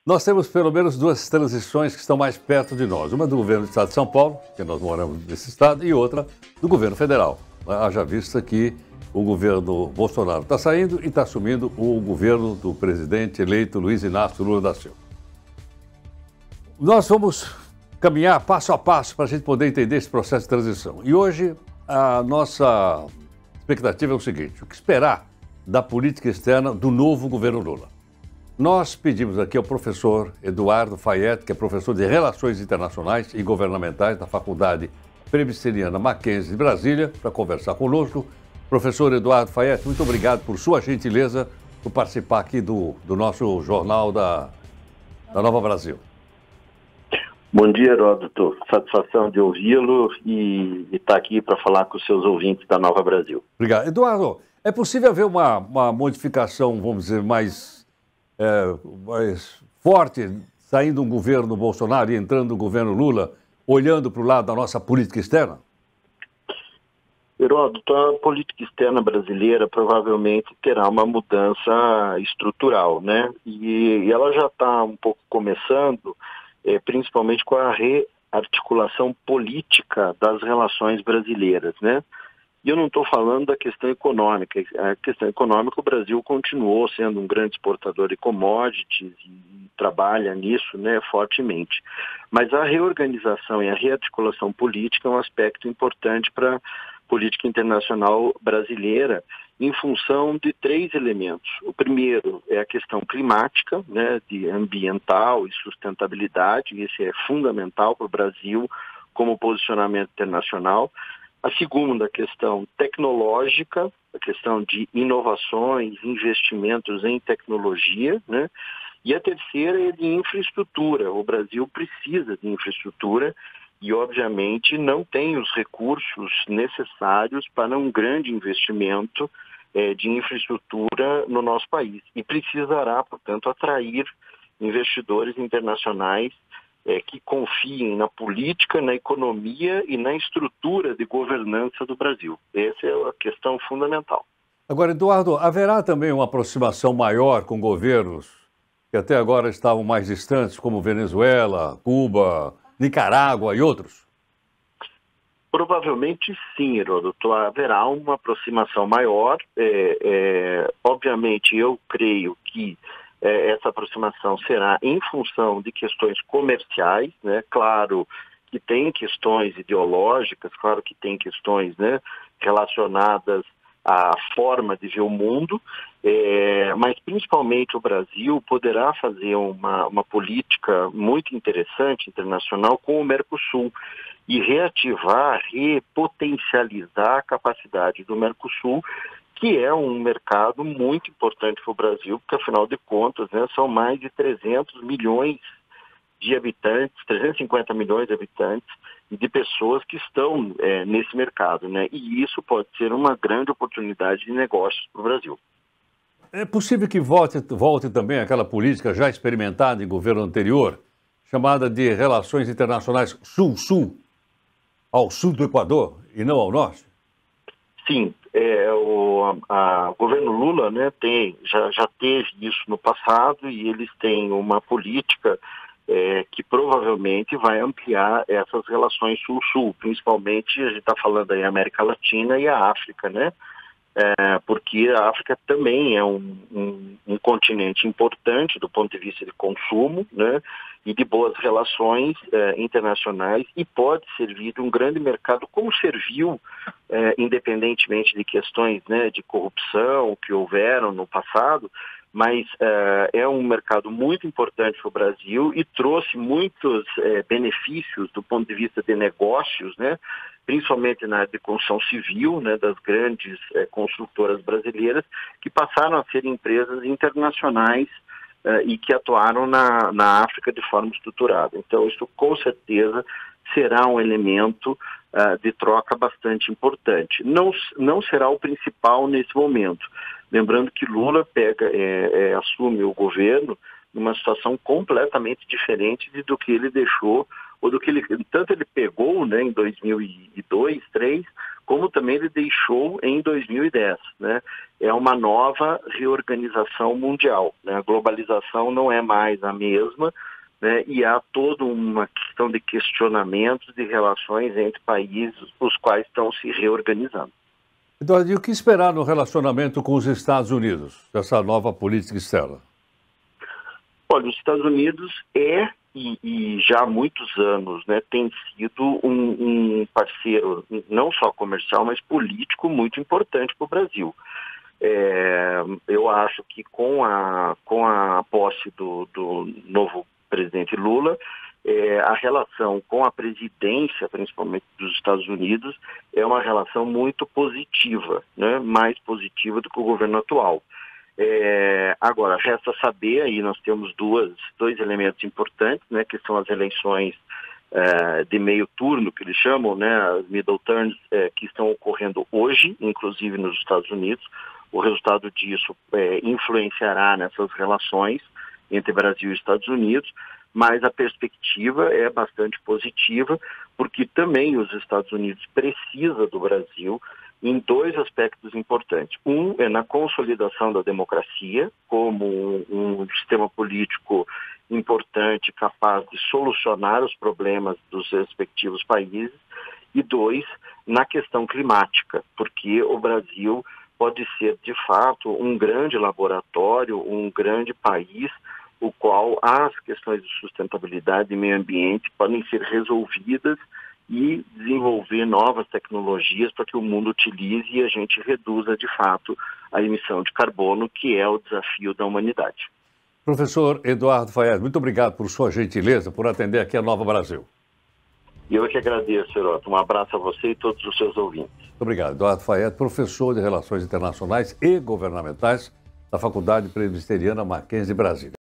Nós temos pelo menos duas transições que estão mais perto de nós. Uma do governo do estado de São Paulo, que nós moramos nesse estado, e outra do governo federal. Haja vista que o governo Bolsonaro está saindo e está assumindo o governo do presidente eleito Luiz Inácio Lula da Silva. Nós vamos caminhar passo a passo para a gente poder entender esse processo de transição. E hoje a nossa expectativa é o seguinte: o que esperar da política externa do novo governo Lula? Nós pedimos aqui ao professor Eduardo Fayet, que é professor de Relações Internacionais e Governamentais da Faculdade Presbiteriana Mackenzie de Brasília, para conversar conosco. Professor Eduardo Fayet, muito obrigado por sua gentileza por participar aqui do nosso jornal da Nova Brasil. Bom dia, Heródoto. Satisfação de ouvi-lo e estar aqui para falar com os seus ouvintes da Nova Brasil. Obrigado. Eduardo, é possível haver uma modificação, vamos dizer, mais forte, saindo um governo Bolsonaro e entrando um governo Lula, olhando para o lado da nossa política externa? Heródoto, a política externa brasileira provavelmente terá uma mudança estrutural, né? E ela já está um pouco começando, principalmente com a rearticulação política das relações brasileiras, né? E eu não estou falando da questão econômica. A questão econômica, o Brasil continuou sendo um grande exportador de commodities e trabalha nisso, né, fortemente. Mas a reorganização e a rearticulação política é um aspecto importante para a política internacional brasileira, em função de três elementos. O primeiro é a questão climática, né, de ambiental e sustentabilidade, e esse é fundamental para o Brasil como posicionamento internacional. A segunda, a questão tecnológica, a questão de inovações, investimentos em tecnologia, né? E a terceira é de infraestrutura. O Brasil precisa de infraestrutura e, obviamente, não tem os recursos necessários para um grande investimento de infraestrutura no nosso país. E precisará, portanto, atrair investidores internacionais que confiem na política, na economia e na estrutura de governança do Brasil. Essa é a questão fundamental. Agora, Eduardo, haverá também uma aproximação maior com governos que até agora estavam mais distantes, como Venezuela, Cuba, Nicarágua e outros? Provavelmente sim, Heródoto. Haverá uma aproximação maior. Obviamente, eu creio que essa aproximação será em função de questões comerciais, né? Claro que tem questões ideológicas, claro que tem questões, né, relacionadas à forma de ver o mundo, mas principalmente o Brasil poderá fazer uma política muito interessante internacional com o Mercosul e reativar, repotencializar a capacidade do Mercosul, que é um mercado muito importante para o Brasil, porque, afinal de contas, né, são mais de 300 milhões de habitantes, 350 milhões de habitantes e de pessoas que estão nesse mercado, né? E isso pode ser uma grande oportunidade de negócios para o Brasil. É possível que volte também aquela política já experimentada em governo anterior, chamada de Relações Internacionais Sul-Sul, ao sul do Equador e não ao norte? Sim, o governo Lula, né, já teve isso no passado e eles têm uma política que provavelmente vai ampliar essas relações sul-sul, principalmente a gente está falando aí América Latina e a África, né? Porque a África também é um continente importante do ponto de vista de consumo, né, e de boas relações internacionais, e pode servir de um grande mercado, como serviu, independentemente de questões, né, de corrupção que houveram no passado, mas é um mercado muito importante para o Brasil e trouxe muitos benefícios do ponto de vista de negócios, né, principalmente na área de construção civil, né, das grandes construtoras brasileiras, que passaram a ser empresas internacionais e que atuaram na África de forma estruturada. Então, isso com certeza será um elemento de troca bastante importante. Não será o principal nesse momento. Lembrando que Lula assume o governo numa situação completamente diferente do que ele deixou, ou do que tanto ele pegou, né, em 2002, 2003, como também ele deixou em 2010, né? É uma nova reorganização mundial, né? A globalização não é mais a mesma, né? E há toda uma questão de questionamentos de relações entre países, os quais estão se reorganizando. Eduardo, e o que esperar no relacionamento com os Estados Unidos, dessa nova política externa? Olha, os Estados Unidos e já há muitos anos, né, tem sido um parceiro não só comercial, mas político muito importante para o Brasil. Eu acho que com a posse do novo presidente Lula, a relação com a presidência, principalmente dos Estados Unidos, é uma relação muito positiva, né, mais positiva do que o governo atual. Agora, resta saber, aí nós temos dois elementos importantes, né, que são as eleições de meio turno, que eles chamam, né, as middle terms, que estão ocorrendo hoje, inclusive nos Estados Unidos. O resultado disso influenciará nessas relações entre Brasil e Estados Unidos, mas a perspectiva é bastante positiva, porque também os Estados Unidos precisam do Brasil em dois aspectos importantes. Um é na consolidação da democracia, como um sistema político importante, capaz de solucionar os problemas dos respectivos países, e dois, na questão climática, porque o Brasil pode ser, de fato, um grande laboratório, um grande país, o qual as questões de sustentabilidade e meio ambiente podem ser resolvidas e desenvolver novas tecnologias para que o mundo utilize e a gente reduza, de fato, a emissão de carbono, que é o desafio da humanidade. Professor Eduardo Faed, muito obrigado por sua gentileza, por atender aqui a Nova Brasil. E eu que agradeço, Heródoto. Um abraço a você e todos os seus ouvintes. Muito obrigado. Eduardo Faed, professor de Relações Internacionais e Governamentais da Faculdade Presbiteriana Mackenzie, Brasília.